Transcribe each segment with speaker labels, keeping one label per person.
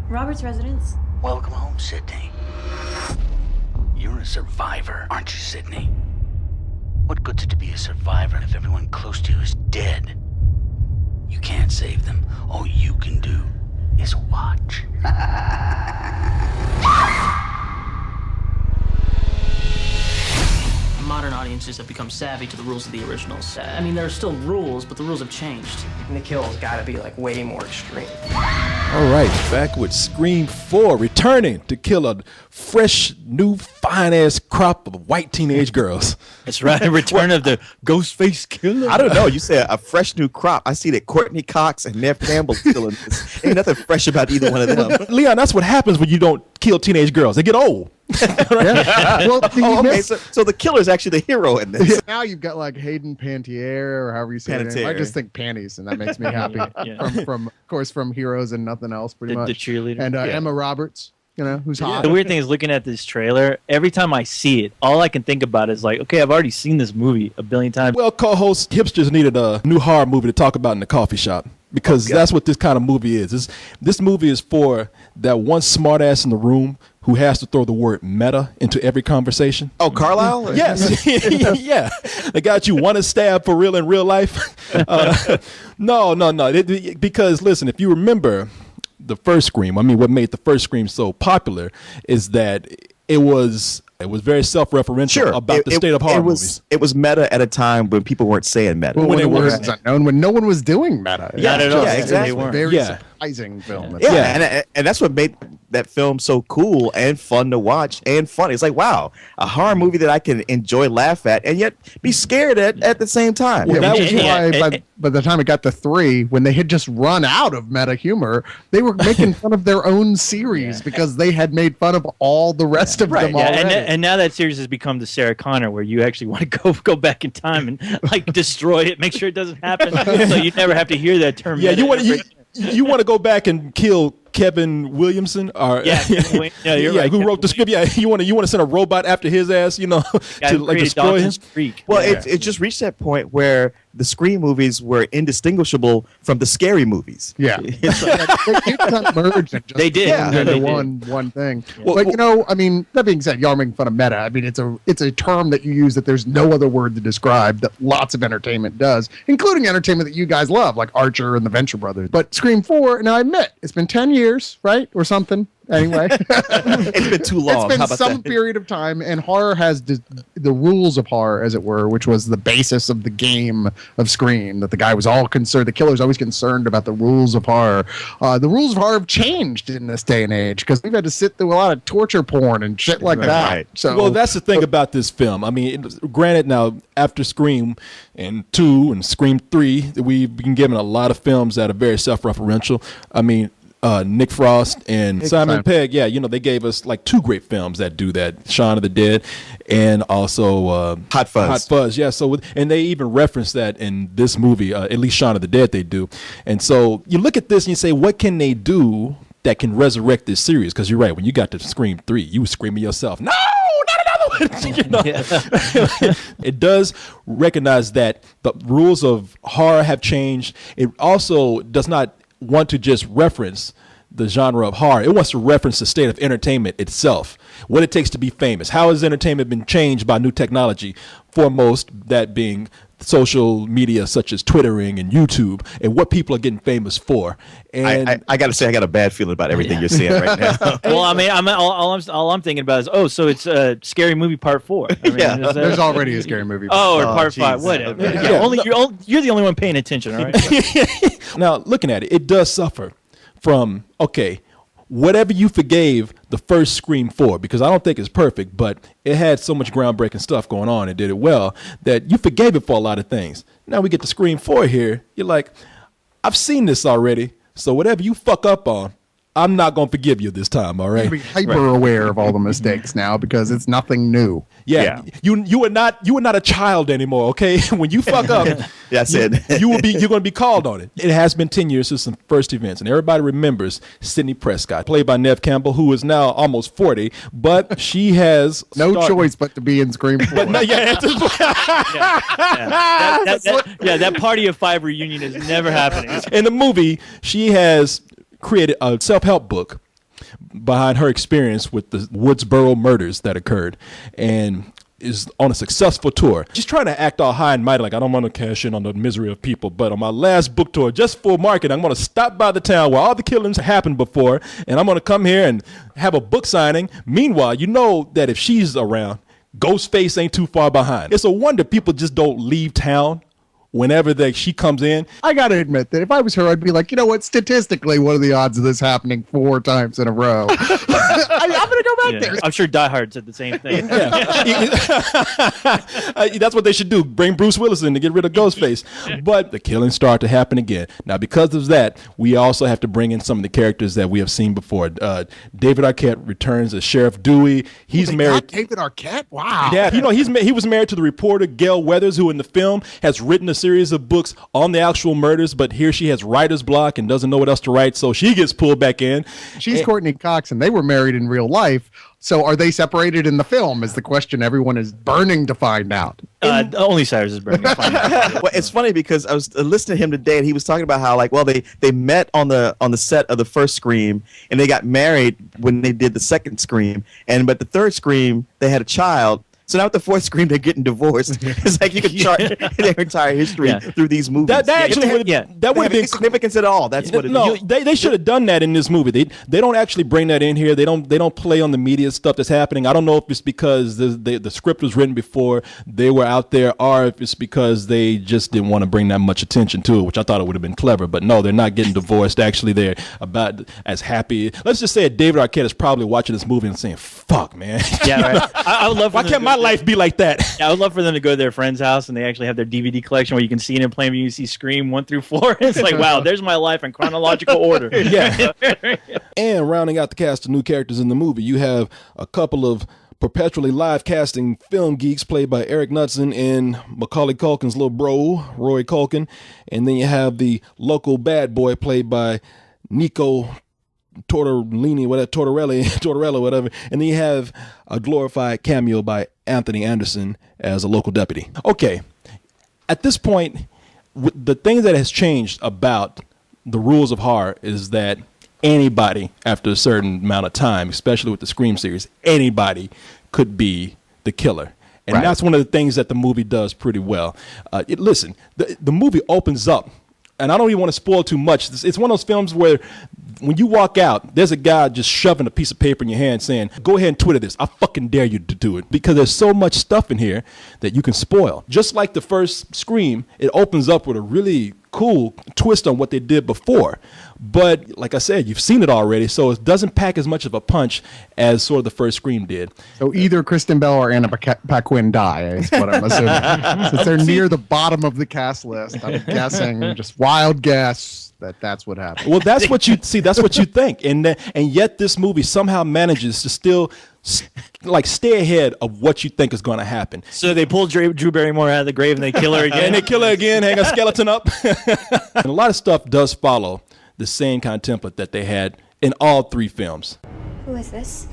Speaker 1: Robert's residence.
Speaker 2: Welcome home, Sydney. You're a survivor, aren't you, Sydney? What good's it to be a survivor if everyone close to you is dead? You can't save them. All you can do is watch.
Speaker 3: Modern audiences have become savvy to the rules of the originals. I mean, there are still rules, but the rules have changed.
Speaker 4: And the kill's gotta be like way more extreme.
Speaker 5: All right, back with Scream 4, returning to kill a fresh, new, fine-ass crop of white teenage girls.
Speaker 6: That's right, the return of the Ghostface Killer.
Speaker 7: I don't know. You said a fresh new crop. I see that Courtney Cox and Nev Campbell still in this. Ain't nothing fresh about either one of them.
Speaker 5: Leon, that's what happens when you don't kill teenage girls. They get old.
Speaker 8: Well,
Speaker 7: Okay, so the killer's actually the hero in this.
Speaker 8: now you've got like Hayden Panettiere or however you say it. I
Speaker 7: Panettiere.
Speaker 8: just think panties, and that makes me happy.
Speaker 3: Yeah.
Speaker 8: From of course, from Heroes and Nothing Else, pretty much.
Speaker 6: The cheerleader.
Speaker 8: And
Speaker 6: Yeah.
Speaker 8: Emma Roberts, who's hot.
Speaker 6: The weird thing is looking at this trailer, every time I see it, all I can think about is like, okay, I've already seen this movie a billion times.
Speaker 5: Well, co-host hipsters needed a new horror movie to talk about in the coffee shop because that's what this kind of movie is. This movie is for that one smartass in the room who has to throw the word meta into every conversation.
Speaker 7: Oh, Carlisle?
Speaker 5: Yes. Yeah. They got you want to stab for real in real life. No. Because listen, if you remember the first Scream, I mean, what made the first Scream so popular is that it was very self-referential about the state of horror movies.
Speaker 7: It was meta at a time when people weren't saying meta.
Speaker 8: Well, when
Speaker 5: it
Speaker 8: it was
Speaker 5: was-
Speaker 8: unknown, when no one was doing meta.
Speaker 6: Not at all.
Speaker 7: Yeah, exactly.
Speaker 8: It was a very surprising film.
Speaker 7: And that's what made that film so cool and fun to watch and funny. It's like, wow, a horror movie that I can enjoy, laugh at, and yet be scared at the same time.
Speaker 8: Yeah,
Speaker 5: that
Speaker 8: which is why by the time it got to 3, when they had just run out of meta humor, they were making fun of their own series because they had made fun of all the rest of them
Speaker 6: Yeah,
Speaker 8: already.
Speaker 6: and now that series has become the Sarah Connor, where you actually want to go back in time and like destroy it, make sure it doesn't happen, so you never have to hear that term.
Speaker 5: Yeah,
Speaker 6: meta
Speaker 5: you want to go back and kill Kevin Williamson, or who wrote the script? Yeah, you want to send a robot after his ass, to like destroy him.
Speaker 7: Well, it just reached that point where the Scream movies were indistinguishable from the scary movies.
Speaker 8: Yeah, they kind of merged and just
Speaker 6: They did.
Speaker 8: formed
Speaker 6: Yeah,
Speaker 8: into
Speaker 6: they did.
Speaker 8: one thing. But I mean, that being said, y'all are making fun of meta. I mean, it's a term that you use that there's no other word to describe that lots of entertainment does, including entertainment that you guys love, like Archer and the Venture Brothers. But Scream 4, now I admit, it's been 10 years, right, or something. Anyway,
Speaker 7: It's been too long.
Speaker 8: It's been
Speaker 7: How about
Speaker 8: some
Speaker 7: that?
Speaker 8: period of time, and horror has the rules of horror, as it were, which was the basis of the game of Scream. That the guy was all concerned, the killer's always concerned about the rules of horror. The rules of horror have changed in this day and age because we've had to sit through a lot of torture porn and shit like that.
Speaker 7: Right.
Speaker 8: So,
Speaker 5: Well, that's the thing about this film. I mean, granted, now after Scream and 2 and Scream 3, we've been given a lot of films that are very self-referential. I mean, Nick Frost and Simon Pegg, they gave us like 2 great films that do that: Shaun of the Dead and also
Speaker 7: Hot Fuzz.
Speaker 5: Hot Fuzz, yeah. So, and they even reference that in this movie, at least Shaun of the Dead they do. And so you look at this and you say, what can they do that can resurrect this series? Because you're right, when you got to Scream 3, you were screaming yourself, no, not another one. It does recognize that the rules of horror have changed. It also does not want to just reference the genre of horror. It wants to reference the state of entertainment itself, what it takes to be famous. How has entertainment been changed by new technology? Foremost, that being social media such as Twittering and YouTube, and what people are getting famous for. And
Speaker 7: I got to say, I got a bad feeling about everything you're saying right now.
Speaker 6: Well, I mean, all I'm thinking about is, so it's Scary Movie Part 4. I mean,
Speaker 7: Yeah.
Speaker 8: there's already a scary movie.
Speaker 6: or Part
Speaker 7: geez.
Speaker 6: 5, whatever.
Speaker 5: Yeah.
Speaker 6: You're the only one paying attention, all right?
Speaker 5: now, looking at it, it does suffer from, whatever you forgave the first Scream 4, because I don't think it's perfect, but it had so much groundbreaking stuff going on and did it well that you forgave it for a lot of things. Now we get to Scream 4 here. You're like, I've seen this already, so whatever you fuck up on, I'm not going to forgive you this time, all right?
Speaker 8: Be hyper aware of all the mistakes now because it's nothing new.
Speaker 5: Yeah. You are not a child anymore, okay? When you fuck up,
Speaker 7: That's it.
Speaker 5: you're going to be called on it. It has been 10 years since the first events, and everybody remembers Sidney Prescott, played by Nev Campbell, who is now almost 40, but she has
Speaker 8: No choice but to be in Scream 4.
Speaker 5: But no,
Speaker 6: That Party of 5 reunion is never happening.
Speaker 5: in the movie, she has created a self-help book behind her experience with the Woodsboro murders that occurred, and is on a successful tour. She's trying to act all high and mighty, like, I don't want to cash in on the misery of people, but on my last book tour, just for marketing, I'm going to stop by the town where all the killings happened before, and I'm going to come here and have a book signing. Meanwhile, you know that if she's around, Ghostface ain't too far behind. It's a wonder people just don't leave town whenever she comes in.
Speaker 8: I gotta admit that if I was her, I'd be like, you know what? Statistically, what are the odds of this happening 4 times in a row? I'm gonna go back there.
Speaker 6: I'm sure Die Hard said the same thing.
Speaker 5: That's what they should do. Bring Bruce Willis in to get rid of Ghostface. But the killings start to happen again. Now, because of that, we also have to bring in some of the characters that we have seen before. David Arquette returns as Sheriff Dewey. He's married.
Speaker 8: David Arquette? Wow.
Speaker 5: Yeah, you know, he was married to the reporter Gail Weathers, who in the film has written a series of books on the actual murders, but here she has writer's block and doesn't know what else to write, so she gets pulled back in.
Speaker 8: She's Courtney Cox, and they were married in real life. So are they separated in the film is the question everyone is burning to find out.
Speaker 6: Only Cyrus is burning to find out.
Speaker 7: Well, it's funny because I was listening to him today, and he was talking about how, like, well, they met on the set of the first Scream, and they got married when they did the second Scream, but the third Scream they had a child. So now with the fourth Scream, they're getting divorced. It's like you could chart their entire history through these movies.
Speaker 5: That actually would have been
Speaker 7: significance at all. That's what it is.
Speaker 5: They should have done that in this movie. They don't actually bring that in here. They don't play on the media stuff that's happening. I don't know if it's because the script was written before they were out there, or if it's because they just didn't want to bring that much attention to it, which I thought it would have been clever. But no, they're not getting divorced. Actually, they're about as happy. Let's just say David Arquette is probably watching this movie and saying, "Fuck, man."
Speaker 6: Yeah, right. I would love.
Speaker 5: Why can't my life be like that?
Speaker 6: Yeah, I would love for them to go to their friend's house and they actually have their DVD collection where you can see it in plain view. You see Scream 1 through 4. It's like, wow, there's my life in chronological order.
Speaker 5: Yeah. And rounding out the cast of new characters in the movie, you have a couple of perpetually live casting film geeks played by Eric Knudsen and Macaulay Culkin's little bro, Roy Culkin. And then you have the local bad boy played by Nico Tortorella, whatever. And then you have a glorified cameo by Anthony Anderson as a local deputy. Okay, at this point, the thing that has changed about the rules of horror is that anybody, after a certain amount of time, especially with the Scream series, anybody could be the killer. And that's one of the things that the movie does pretty well. Listen, the movie opens up, and I don't even want to spoil too much. It's one of those films where when you walk out, there's a guy just shoving a piece of paper in your hand saying, go ahead and Twitter this. I fucking dare you to do it. Because there's so much stuff in here that you can spoil. Just like the first Scream, it opens up with a really cool twist on what they did before. But like I said, you've seen it already, so it doesn't pack as much of a punch as sort of the first Scream did.
Speaker 8: So either Kristen Bell or Anna Paquin die, is what I'm assuming. Since they're near the bottom of the cast list, I'm guessing, just wild guess, that's what happened.
Speaker 5: Well, that's what you see. That's what you think, and yet this movie somehow manages to still stay ahead of what you think is going to happen.
Speaker 6: So they pull Drew Barrymore out of the grave and they kill her again.
Speaker 5: And they kill her again, hang a skeleton up. And a lot of stuff does follow the same kind of template that they had in all 3 films.
Speaker 1: Who is this?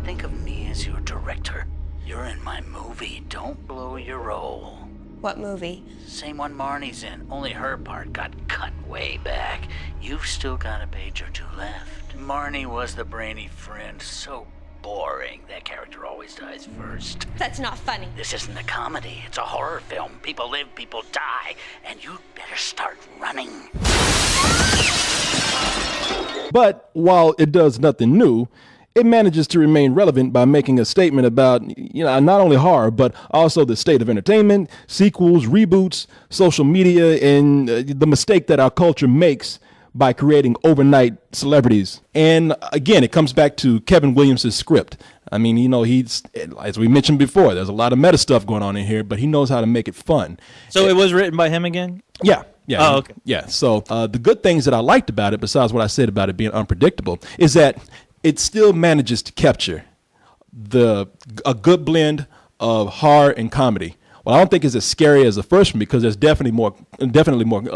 Speaker 2: Think of me as your director. You're in my movie. Don't blow your role.
Speaker 1: What movie?
Speaker 2: Same one Marnie's in, only her part got cut way back. You've still got a page or 2 left. Marnie was the brainy friend, so boring. That character always dies first.
Speaker 1: That's not funny.
Speaker 2: This isn't a comedy, it's a horror film. People live, people die, and you better start running.
Speaker 5: But while it does nothing new, it manages to remain relevant by making a statement about, not only horror, but also the state of entertainment, sequels, reboots, social media, and the mistake that our culture makes by creating overnight celebrities. And again, it comes back to Kevin Williams' script. I mean, he's, as we mentioned before, there's a lot of meta stuff going on in here, but he knows how to make it fun.
Speaker 6: So it was written by him again?
Speaker 5: Yeah.
Speaker 6: Oh, okay.
Speaker 5: Yeah. So the good things that I liked about it, besides what I said about it being unpredictable, is that it still manages to capture a good blend of horror and comedy. Well, I don't think it's as scary as the first one because there's definitely more, a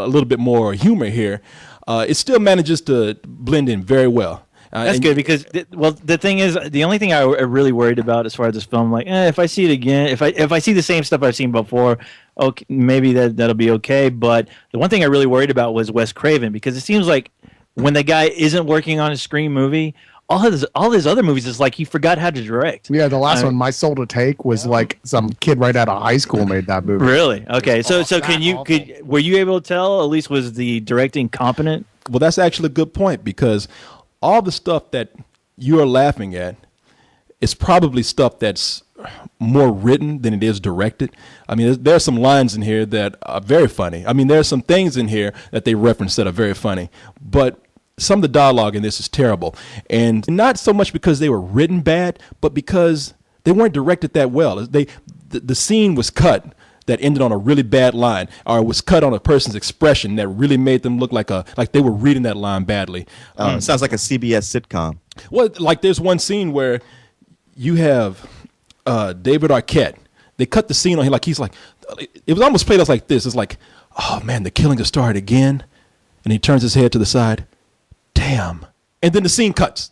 Speaker 5: little bit more humor here. It still manages to blend in very well.
Speaker 6: That's good because, the thing is, the only thing I really worried about as far as this film, like, if I see it again, if I see the same stuff I've seen before, okay, maybe that'll be okay. But the one thing I really worried about was Wes Craven, because it seems like when the guy isn't working on a Scream movie, all his other movies is like he forgot how to direct.
Speaker 8: Yeah, the last one, My Soul to Take, was like some kid right out of high school made that movie.
Speaker 6: Really? Okay. So
Speaker 8: Awful.
Speaker 6: were you able to tell? At least was the directing competent?
Speaker 5: Well, that's actually a good point because all the stuff that you're laughing at is probably stuff that's more written than it is directed. I mean, there's some lines in here that are very funny. I mean, there's some things in here that they reference that are very funny, but some of the dialogue in this is terrible. And not so much because they were written bad, but because they weren't directed that well. The scene was cut that ended on a really bad line, or was cut on a person's expression that really made them look like they were reading that line badly.
Speaker 7: Sounds like a CBS sitcom.
Speaker 5: Well, like there's one scene where you have David Arquette. They cut the scene on him he's like, it was almost played us like this. It's like, oh man, the killing has started again, and he turns his head to the side. Damn. And then the scene cuts.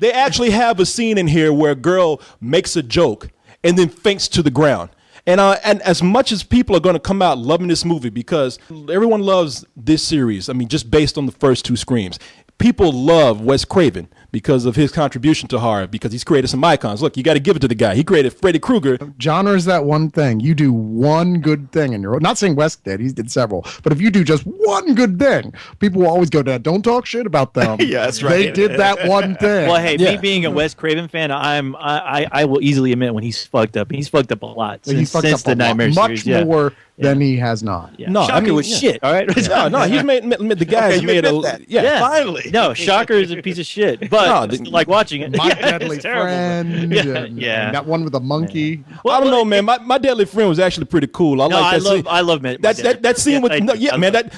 Speaker 5: they actually have a scene in here where a girl makes a joke and then faints to the ground. And as much as people are going to come out loving this movie because everyone loves this series, I mean, just based on the first two Screams, people love Wes Craven because of his contribution to horror, because he's created some icons. Look, you got to give it to the guy. He created Freddy Krueger.
Speaker 8: Genre is that one thing. You do one good thing in your own. Not saying Wes did. He did several. But if you do just one good thing, people will always go to, don't talk shit about them.
Speaker 7: Yeah, that's right.
Speaker 8: They did that one thing.
Speaker 6: Well, hey,
Speaker 5: Yeah.
Speaker 6: me being a Wes Craven fan, I will easily admit when he's fucked up. He's fucked up a lot
Speaker 8: He
Speaker 6: since,
Speaker 8: fucked
Speaker 6: since
Speaker 8: up
Speaker 6: the
Speaker 8: a lot,
Speaker 6: Nightmare
Speaker 8: much
Speaker 6: series.
Speaker 8: more than he has not.
Speaker 6: Yeah.
Speaker 5: No, I
Speaker 6: Shocker
Speaker 5: mean,
Speaker 6: was
Speaker 5: yeah.
Speaker 6: shit. All right.
Speaker 5: No, he's made the guy's
Speaker 7: you
Speaker 5: made
Speaker 7: admit that.
Speaker 5: yeah.
Speaker 7: Finally.
Speaker 6: No, Shocker is a piece of shit. But
Speaker 5: No,
Speaker 6: I still like watching it.
Speaker 8: My
Speaker 6: Yeah,
Speaker 8: Deadly
Speaker 6: it's terrible.
Speaker 8: Friend.
Speaker 6: Yeah.
Speaker 8: And that one with the monkey.
Speaker 5: I don't know, man. My Deadly Friend was actually pretty cool. I
Speaker 6: No,
Speaker 5: like
Speaker 6: I
Speaker 5: that
Speaker 6: love
Speaker 5: scene.
Speaker 6: I love
Speaker 5: That scene with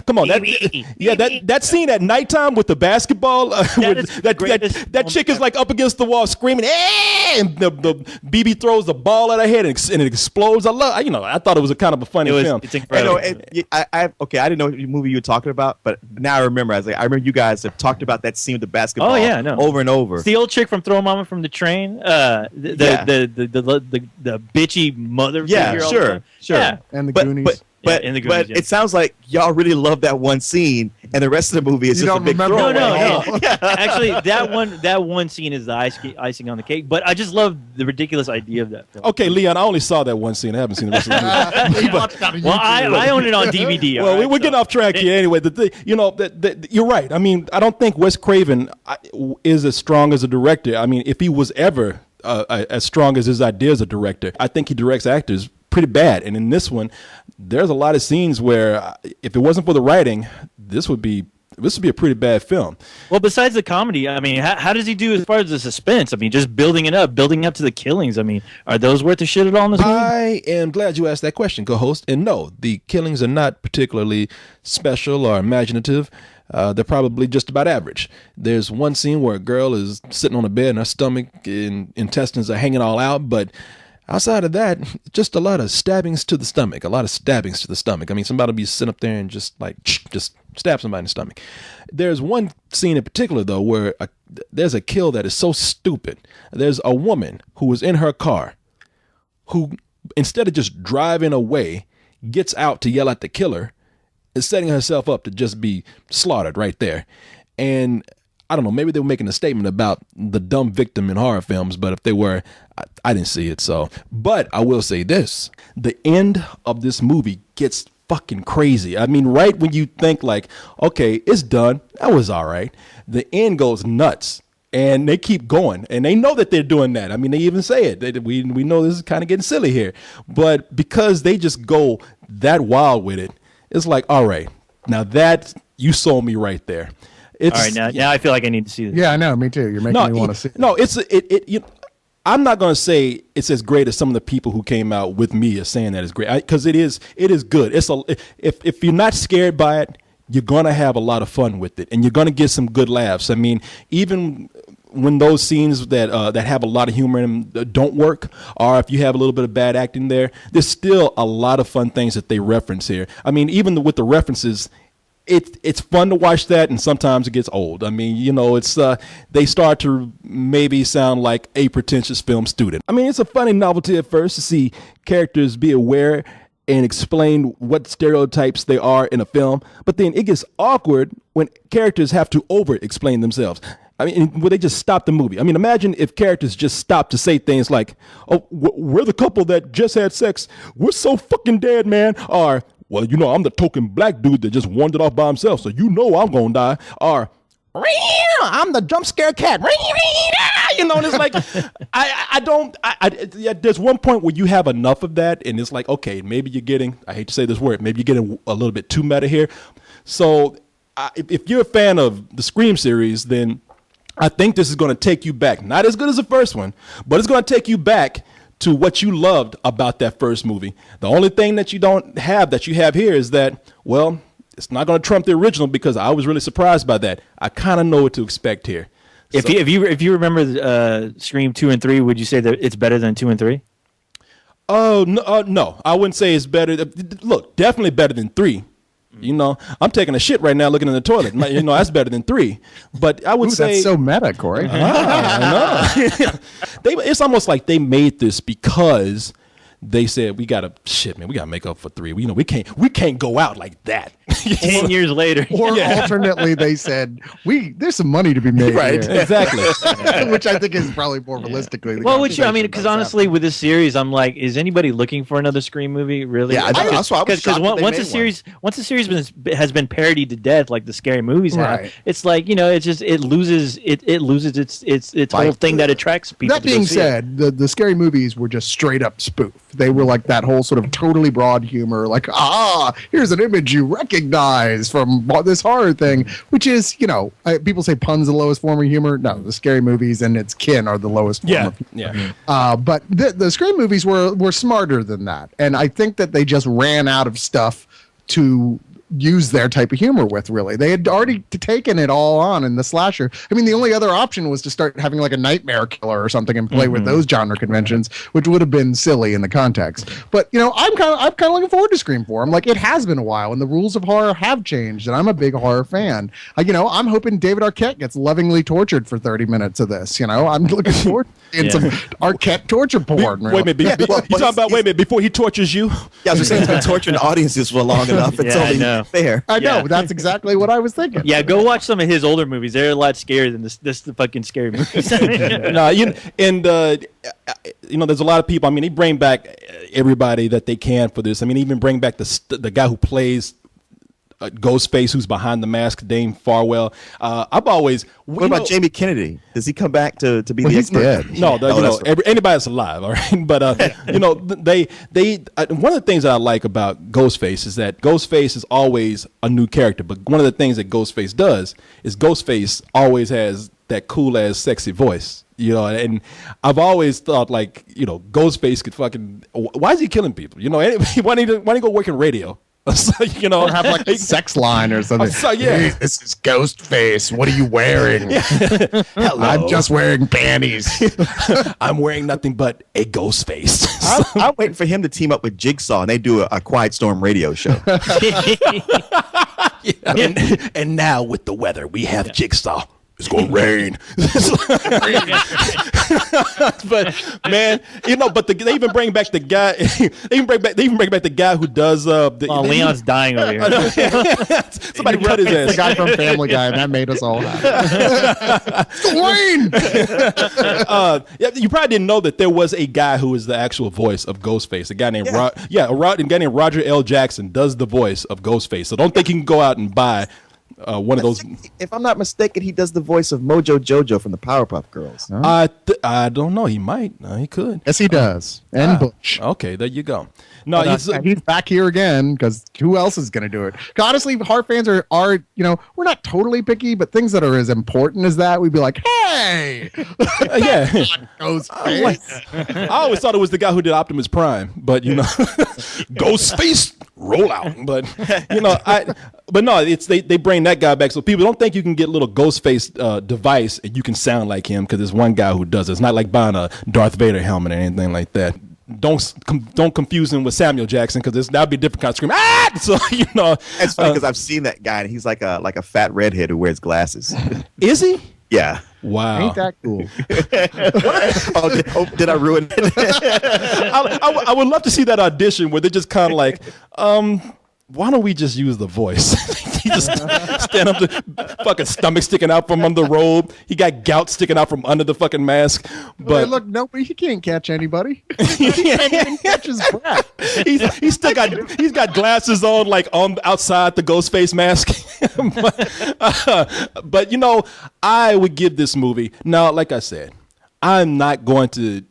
Speaker 5: come on, that scene at nighttime with the basketball that chick is like up against the wall screaming, and the BB throws the ball at her head and it explodes. I thought it was a kind of a funny film.
Speaker 6: It's
Speaker 7: I
Speaker 6: incredible.
Speaker 7: know. I didn't know what movie you were talking about, but now I remember. I remember you guys have talked about that scene with the basketball.
Speaker 6: Oh, yeah, no.
Speaker 7: Over and over.
Speaker 6: It's the old chick from Throw Mama from the Train. The bitchy mother.
Speaker 7: Yeah,
Speaker 6: figure all
Speaker 7: sure,
Speaker 6: the time.
Speaker 7: sure.
Speaker 6: Yeah.
Speaker 8: And the
Speaker 7: But
Speaker 8: Goonies.
Speaker 6: In the Goonies,
Speaker 7: but
Speaker 6: yeah.
Speaker 7: it sounds like y'all really love that one scene, and the rest of the movie is
Speaker 8: You
Speaker 7: just a
Speaker 8: don't
Speaker 7: big
Speaker 8: remember?
Speaker 7: throwaway.
Speaker 6: No. Actually, that one scene is the icing on the cake. But I just love the ridiculous idea of that film.
Speaker 5: Okay, Leon, I only saw that one scene. I haven't seen the rest of the movie.
Speaker 8: He watched that on
Speaker 6: Well,
Speaker 8: YouTube.
Speaker 6: I own it on DVD.
Speaker 5: Well,
Speaker 6: all right,
Speaker 5: we're getting
Speaker 6: so-
Speaker 5: off track here anyway. The thing, you're right. I mean, I don't think Wes Craven is as strong as a director. I mean, if he was ever as strong as his idea as a director, I think he directs actors pretty bad. And in this one, there's a lot of scenes where if it wasn't for the writing, this would be a pretty bad film.
Speaker 6: Well, besides the comedy, I mean, how does he do as far as the suspense? I mean, just building up to the killings. I mean, are those worth the shit at all in this movie?
Speaker 5: I am glad you asked that question, co-host. And no, the killings are not particularly special or imaginative. They're probably just about average. There's one scene where a girl is sitting on a bed and her stomach and intestines are hanging all out, but outside of that, just a lot of stabbings to the stomach. I mean, somebody will be sitting up there and just stab somebody in the stomach. There's one scene in particular, though, where there's a kill that is so stupid. There's a woman who was in her car who, instead of just driving away, gets out to yell at the killer, is setting herself up to just be slaughtered right there. And I don't know, maybe they were making a statement about the dumb victim in horror films, but if they were, I didn't see it. So, but I will say this, the end of this movie gets fucking crazy. I mean, right when you think like, okay, it's done, that was all right, the end goes nuts. And they keep going, and they know that they're doing that. I mean, they even say it. We know this is kind of getting silly here, but because they just go that wild with it, it's like, all right, now that you sold me right there. It's,
Speaker 6: All right, now I feel like I need to see this.
Speaker 8: Yeah, I know. Me too. You're making me want to see it.
Speaker 5: No, I'm not going to say it's as great as some of the people who came out with me are saying that it's great, because it is good. If you're not scared by it, you're going to have a lot of fun with it, and you're going to get some good laughs. I mean, even when those scenes that have a lot of humor in them don't work, or if you have a little bit of bad acting there, there's still a lot of fun things that they reference here. I mean, even with the references, it's fun to watch that, and sometimes it gets old. I mean, it's they start to maybe sound like a pretentious film student. I mean, it's a funny novelty at first to see characters be aware and explain what stereotypes they are in a film, but then it gets awkward when characters have to over-explain themselves. I mean, would they just stop the movie? I mean, imagine if characters just stopped to say things like, "Oh, we're the couple that just had sex. We're so fucking dead, man." Or, "Well, you know, I'm the token black dude that just wandered off by himself, so you know I'm gonna die." Or, "I'm the jump scare cat." You know, and it's like, there's one point where you have enough of that, and it's like, okay, maybe you're getting, I hate to say this word, maybe you're getting a little bit too meta here. So if you're a fan of the Scream series, then I think this is going to take you back. Not as good as the first one, but it's going to take you back to what you loved about that first movie. The only thing that you don't have that you have here is that, well, it's not going to trump the original, because I was really surprised by that. I kind of know what to expect here.
Speaker 6: If you remember Scream 2 and 3, would you say that it's better than 2 and 3?
Speaker 5: Oh, no, I wouldn't say it's better. Look, definitely better than 3. You know, I'm taking a shit right now looking in the toilet. You know, that's better than 3. But I would say
Speaker 8: that's so meta, Corey.
Speaker 5: I know. It's almost like they made this because they said we gotta make up for 3. We can't go out like that.
Speaker 6: 10 years later.
Speaker 8: Or alternately, they said, there's some money to be made.
Speaker 7: Right.
Speaker 8: Here.
Speaker 5: Exactly.
Speaker 8: Which I think is probably more realistically. The
Speaker 6: Well, because
Speaker 8: conversation
Speaker 6: honestly, with this series, I'm like, is anybody looking for another Scream movie? Really?
Speaker 7: Yeah, that's why I was shocked that they
Speaker 6: once
Speaker 7: made
Speaker 6: a series has been parodied to death, like the scary movies have,
Speaker 8: Right.
Speaker 6: it's like, you know, it loses its whole thing that attracts people.
Speaker 8: That being said, the scary movies were just straight up spoof. They were like that whole sort of totally broad humor, like, here's an image you recognize from this horror thing, which is, you know, people say pun's the lowest form of humor. No, the scary movies and its kin are the lowest form of humor.
Speaker 5: Yeah.
Speaker 8: But the Scream movies were smarter than that. And I think that they just ran out of stuff to use their type of humor with, really. They had already taken it all on in the slasher. I mean, the only other option was to start having like a nightmare killer or something and play with those genre conventions, which would have been silly in the context. But, you know, I'm kind of looking forward to Scream 4. I'm like, it has been a while and the rules of horror have changed, and I'm a big horror fan. You know, I'm hoping David Arquette gets lovingly tortured for 30 minutes of this. You know, I'm looking forward to some Arquette torture porn.
Speaker 5: Wait a minute. Before he tortures you?
Speaker 7: Yeah, I was saying he's been torturing audiences for long enough. It's only fair.
Speaker 8: I know. That's exactly what I was thinking.
Speaker 6: Yeah, go watch some of his older movies. They're a lot scarier than this fucking scary movies.
Speaker 5: No, there's a lot of people. I mean, they bring back everybody that they can for this. I mean, even bring back the guy who plays Ghostface, who's behind the mask, Dane Farwell. I've always.
Speaker 7: What about Jamie Kennedy? Does he come back to be the expert?
Speaker 8: Dead.
Speaker 5: No, anybody that's alive, all right. But one of the things that I like about Ghostface is that Ghostface is always a new character. But one of the things that Ghostface does is Ghostface always has that cool ass sexy voice. You know, and I've always thought, like, you know, Ghostface could fucking. Why is he killing people? You know, why don't he go work in radio? So, you know,
Speaker 8: or have like a sex line or something.
Speaker 5: So, yeah.
Speaker 8: Hey, this is Ghostface. What are you wearing?
Speaker 5: Hello.
Speaker 8: I'm just wearing panties.
Speaker 5: I'm wearing nothing but a ghost face.
Speaker 7: I'm waiting for him to team up with Jigsaw and they do a Quiet Storm radio show.
Speaker 5: And now with the weather, we have Jigsaw. It's gonna rain. But man, you know, but they even bring back the guy. They even bring back the guy who does.
Speaker 6: Leon's dying over here.
Speaker 5: Somebody cut his ass.
Speaker 8: The guy from Family Guy, and that made us all happy.
Speaker 5: Yeah, you probably didn't know that there was a guy who is the actual voice of Ghostface. A guy named a guy named Roger L. Jackson does the voice of Ghostface. So don't think you can go out and buy. One of those.
Speaker 7: If I'm not mistaken, he does the voice of Mojo Jojo from the Powerpuff Girls.
Speaker 5: I don't know. He might. He could.
Speaker 8: Yes, he does. And Butch.
Speaker 5: Okay, there you go. No,
Speaker 8: he's back here again because who else is going to do it? Honestly, horror fans are you know, we're not totally picky, but things that are as important as that, we'd be like, hey,
Speaker 5: yeah.
Speaker 8: Ghostface.
Speaker 5: I always thought it was the guy who did Optimus Prime, but you know, Ghostface roll out. But you know, but no, it's they bring that guy back, so people don't think you can get little Ghostface device and you can sound like him because there's one guy who does it. It's not like buying a Darth Vader helmet or anything like that. Don't confuse him with Samuel Jackson because that'd be a different kind of scream. Ah! So you know,
Speaker 7: it's funny because I've seen that guy and he's like a fat redhead who wears glasses.
Speaker 5: Is he?
Speaker 7: Yeah.
Speaker 5: Wow.
Speaker 8: Ain't that cool?
Speaker 7: Did I ruin it?
Speaker 5: I would love to see that audition where they're just kind of like, why don't we just use the voice? He just stand up, the fucking stomach sticking out from under the robe. He got gout sticking out from under the fucking mask.
Speaker 8: But
Speaker 5: But
Speaker 8: look, no, he can't catch anybody. He can't even catch his breath.
Speaker 5: he's still got glasses on, like on outside the ghost face mask. but you know, I would give this movie, now like I said, I'm not going to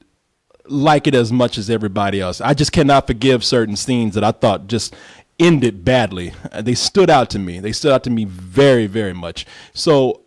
Speaker 5: like it as much as everybody else. I just cannot forgive certain scenes that I thought just ended badly. They stood out to me. They stood out to me very, very much. So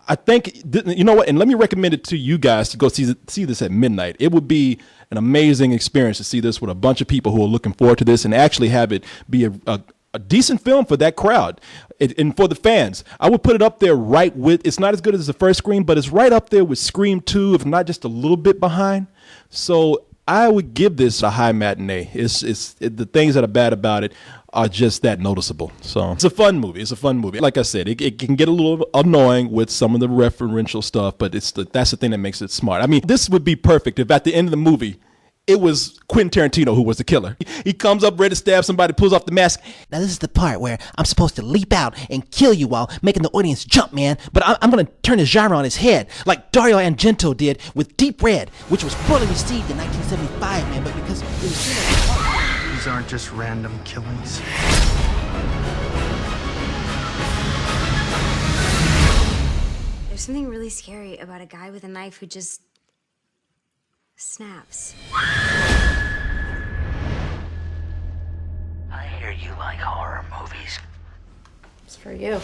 Speaker 5: I think, you know what, and let me recommend it to you guys to go see this at midnight. It would be an amazing experience to see this with a bunch of people who are looking forward to this and actually have it be a decent film for that crowd and for the fans. I would put it up there right with, it's not as good as the first Scream, but it's right up there with Scream 2, if not just a little bit behind. So I would give this a high matinee. The things that are bad about it are just that noticeable. So it's a fun movie. It's a fun movie. Like I said, it can get a little annoying with some of the referential stuff, but that's the thing that makes it smart. I mean, this would be perfect if at the end of the movie, it was Quentin Tarantino who was the killer. He comes up ready to stab somebody, pulls off the mask.
Speaker 9: Now this is the part where I'm supposed to leap out and kill you while making the audience jump, man. But I'm gonna turn the genre on his head, like Dario Argento did with Deep Red, which was poorly received in 1975, man. But because it was
Speaker 10: These aren't just random killings.
Speaker 11: There's something really scary about a guy with a knife who just snaps.
Speaker 2: I hear you like horror movies.
Speaker 1: It's for you.